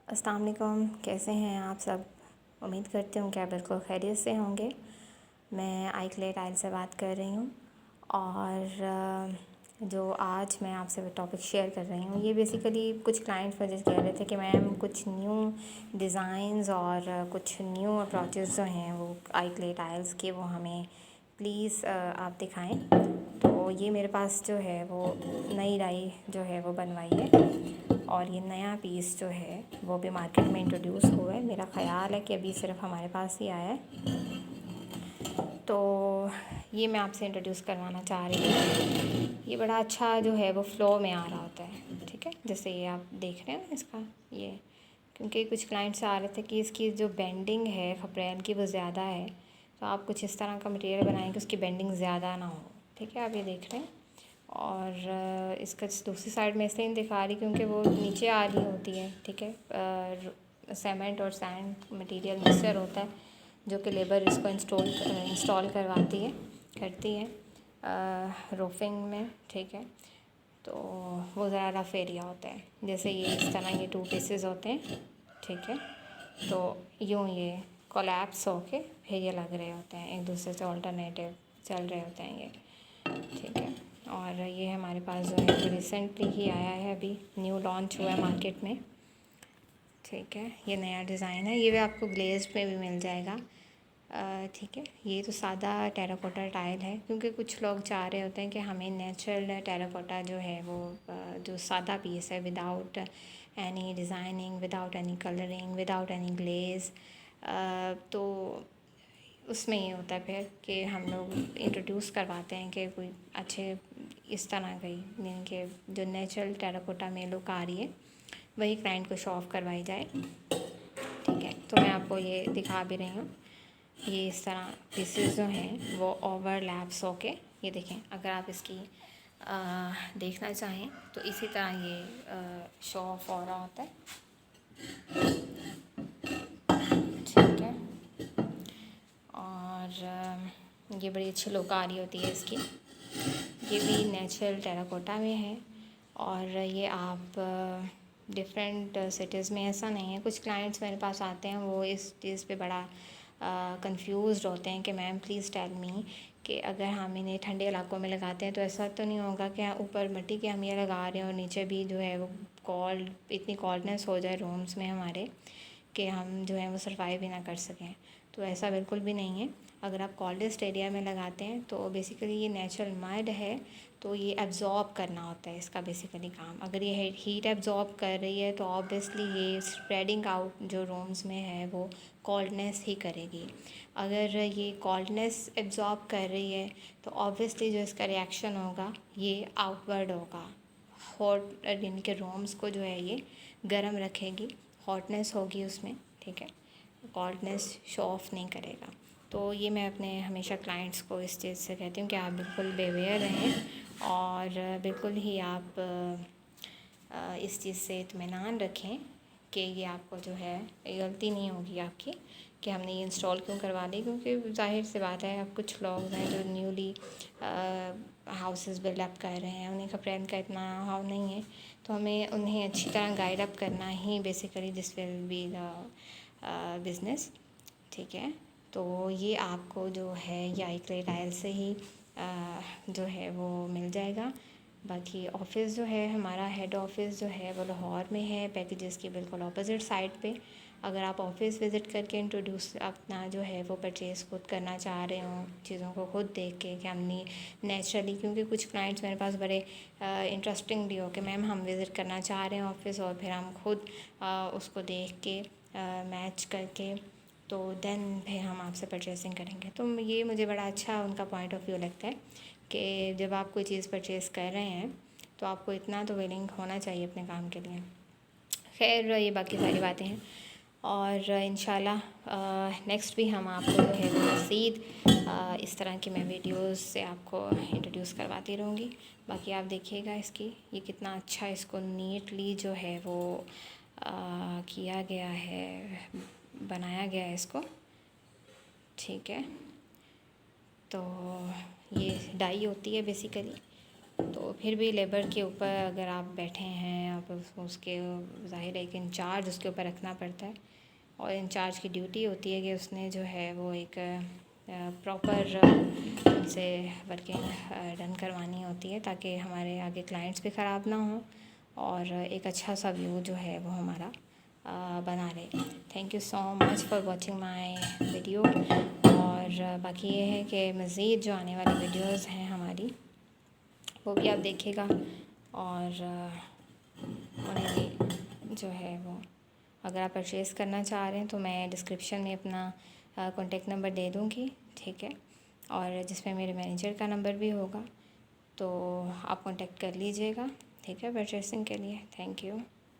السلام علیکم، کیسے ہیں آپ سب؟ امید کرتی ہوں کہ آپ بالکل خیریت سے ہوں گے۔ میں آئی کلے ٹائل سے بات کر رہی ہوں، اور جو آج میں آپ سے ٹاپک شیئر کر رہی ہوں، یہ بیسیکلی کچھ کلائنٹس مجھے کہہ رہے تھے کہ میم کچھ نیو ڈیزائنز اور کچھ نیو اپروچز جو ہیں وہ آئی کلے ٹائلس کے، وہ ہمیں پلیز آپ دکھائیں۔ تو یہ میرے پاس جو ہے وہ نئی ڈائی جو ہے وہ بنوائی ہے، اور یہ نیا پیس جو ہے وہ بھی مارکیٹ میں انٹروڈیوس ہوا ہے۔ میرا خیال ہے کہ ابھی صرف ہمارے پاس ہی آیا ہے، تو یہ میں آپ سے انٹروڈیوس کروانا چاہ رہی ہوں۔ یہ بڑا اچھا جو ہے وہ فلو میں آ رہا ہوتا ہے، ٹھیک ہے، جیسے یہ آپ دیکھ رہے ہیں اس کا، یہ کیونکہ کچھ کلائنٹس آ رہے تھے کہ اس کی جو بینڈنگ ہے خپریل کی وہ زیادہ ہے، تو آپ کچھ اس طرح کا مٹیریل بنائیں کہ اس کی بینڈنگ زیادہ نہ ہو، ٹھیک ہے، آپ یہ دیکھ رہے ہیں۔ اور اس کا دوسری سائڈ میں اس لیے نہیں دکھا رہی کیونکہ وہ نیچے آ رہی ہوتی ہے، ٹھیک ہے، سیمنٹ اور سینڈ مٹیریل مکسچر ہوتا ہے جو کہ لیبر اس کو انسٹال کرتی ہے روفنگ میں، ٹھیک ہے، تو وہ ذرا رف ایریا ہوتا ہے، جیسے یہ اس طرح یہ 2 پیسز ہوتے ہیں، ٹھیک ہے، تو یوں یہ کولیپس ہو کے پھر یہ لگ رہے ہوتے ہیں، ایک دوسرے سے آلٹرنیٹیو چل رہے ہوتے ہیں یہ، ٹھیک ہے۔ اور یہ ہمارے پاس جو ہے ریسنٹلی ہی آیا ہے، ابھی نیو لانچ ہوا ہے مارکیٹ میں، ٹھیک ہے، یہ نیا ڈیزائن ہے، یہ بھی آپ کو گلیزڈ میں بھی مل جائے گا، ٹھیک ہے۔ یہ تو سادہ ٹیراکوٹا ٹائل ہے، کیونکہ کچھ لوگ چاہ رہے ہوتے ہیں کہ ہمیں نیچرل ٹیراکوٹا جو ہے وہ جو سادہ پیس ہے، without any designing, without any colouring, without any glazed, تو اس میں یہ ہوتا ہے پھر کہ ہم لوگ انٹروڈیوس کرواتے ہیں کہ کوئی اچھے اس طرح کا ہی، یعنی کہ جو نیچرل ٹیراکوٹا میں لک آ رہی ہے وہی کلائنٹ کو شو آف کروائی جائے، ٹھیک ہے۔ تو میں آپ کو یہ دکھا بھی رہی ہوں، یہ اس طرح پیسز جو ہیں وہ اوور لیپس ہو کے، یہ دیکھیں، اگر آپ اس کی دیکھنا چاہیں تو اسی طرح یہ شو آف ہو رہا ہوتا ہے، ٹھیک ہے۔ اور یہ بڑی اچھی لک آ رہی ہوتی ہے اس کی، یہ بھی نیچرل ٹیراکوٹا میں ہے، اور یہ آپ ڈفرینٹ سٹیز میں ایسا نہیں ہے، کچھ کلائنٹس میرے پاس آتے ہیں وہ اس چیز پہ بڑا کنفیوزڈ ہوتے ہیں کہ میم پلیز ٹیل می کہ اگر ہم انہیں ٹھنڈے علاقوں میں لگاتے ہیں تو ایسا تو نہیں ہوگا کہ اوپر مٹی کے ہم یہ لگا رہے ہیں اور نیچے بھی جو ہے وہ اتنی کولڈنس ہو جائے رومس میں ہمارے کہ ہم جو ہے وہ سروائیو بھی نہ کر سکیں، تو ایسا بالکل بھی نہیں ہے۔ اگر آپ کولڈسٹ ایریا میں لگاتے ہیں تو بیسیکلی یہ نیچرل مڈ ہے، تو یہ ایبزارب کرنا ہوتا ہے اس کا بیسیکلی کام، اگر یہ ہیٹ ایبزارب کر رہی ہے تو آبویسلی یہ اسپریڈنگ آؤٹ جو رومز میں ہے وہ کولڈنس ہی کرے گی۔ اگر یہ کولڈنس ایبزارب کر رہی ہے تو آبویسلی جو اس کا ریئیکشن ہوگا یہ آؤٹ ورڈ ہوگا، ہاٹ، یعنی کہ رومز کو جو ہے یہ گرم رکھے گی، ہاٹنس ہوگی اس میں، ٹھیک ہے، کولڈنس شو آف نہیں کرے گا۔ تو یہ میں اپنے ہمیشہ کلائنٹس کو اس چیز سے کہتی ہوں کہ آپ بالکل بے ویئر رہیں، اور بالکل ہی آپ اس چیز سے اطمینان رکھیں کہ یہ آپ کو جو ہے غلطی نہیں ہوگی آپ کی کہ ہم نے یہ انسٹال کیوں کروا لی، کیونکہ ظاہر سی بات ہے اب کچھ لوگ ہیں جو نیولی ہاؤسز بلڈ اپ کر رہے ہیں، انہیں خپرین کا اتنا ہاؤ نہیں ہے، تو ہمیں انہیں اچھی طرح گائیڈ اپ کرنا ہی basically this will be the business, ٹھیک ہے۔ تو یہ آپ کو جو ہے یہ آئی کلے ٹائل سے ہی جو ہے وہ مل جائے گا۔ باقی آفس جو ہے ہمارا ہیڈ آفس جو ہے وہ لاہور میں ہے، پیکیجز کی بالکل اپوزٹ سائڈ پہ۔ اگر آپ آفس وزٹ کر کے انٹروڈیوس اپنا جو ہے وہ پرچیز خود کرنا چاہ رہے ہوں، چیزوں کو خود دیکھ کے کہ ہم نے نیچرلی، کیونکہ کچھ کلائنٹس میرے پاس بڑے انٹرسٹنگ بھی ہو کہ میم ہم وزٹ کرنا چاہ رہے ہیں آفس، اور پھر ہم خود اس کو دیکھ کے میچ کر کے تو دین پھر ہم آپ سے پرچیزنگ کریں گے۔ تو یہ مجھے بڑا اچھا ان کا پوائنٹ آف ویو لگتا ہے کہ جب آپ کوئی چیز پرچیز کر رہے ہیں تو آپ کو اتنا تو ویلنگ ہونا چاہیے اپنے کام کے لیے۔ خیر یہ باقی ساری باتیں ہیں، اور انشاءاللہ نیکسٹ بھی ہم آپ کو جو ہے وہ مزید اس طرح کی میں ویڈیوز سے آپ کو انٹروڈیوس کرواتی رہوں گی۔ باقی آپ دیکھیے گا اس کی، یہ کتنا اچھا اس کو نیٹلی جو ہے وہ کیا گیا ہے، بنایا گیا ہے اس کو، ٹھیک ہے۔ تو یہ ڈائی ہوتی ہے بیسیکلی، تو پھر بھی لیبر کے اوپر اگر آپ بیٹھے ہیں آپ اس کے ظاہر ہے کہ انچارج اس کے اوپر رکھنا پڑتا ہے، اور انچارج کی ڈیوٹی ہوتی ہے کہ اس نے جو ہے وہ ایک پراپر ان سے ورکنگ رن کروانی ہوتی ہے تاکہ ہمارے آگے کلائنٹس بھی خراب نہ ہوں اور ایک اچھا سا ویو جو ہے وہ ہمارا بنا رہے۔ Thank you so much for watching my video, اور باقی یہ ہے کہ مزید جو آنے والی ویڈیوز ہیں ہماری وہ بھی آپ دیکھیے گا، اور انہیں بھی جو ہے وہ اگر آپ پرچیز کرنا چاہ رہے ہیں تو میں ڈسکرپشن میں اپنا کانٹیکٹ نمبر دے دوں گی، ٹھیک ہے، اور جس میں میرے مینیجر کا نمبر بھی ہوگا، تو آپ کانٹیکٹ کر لیجیے گا، ٹھیک ہے، پرچیسنگ کے لیے۔ Thank you.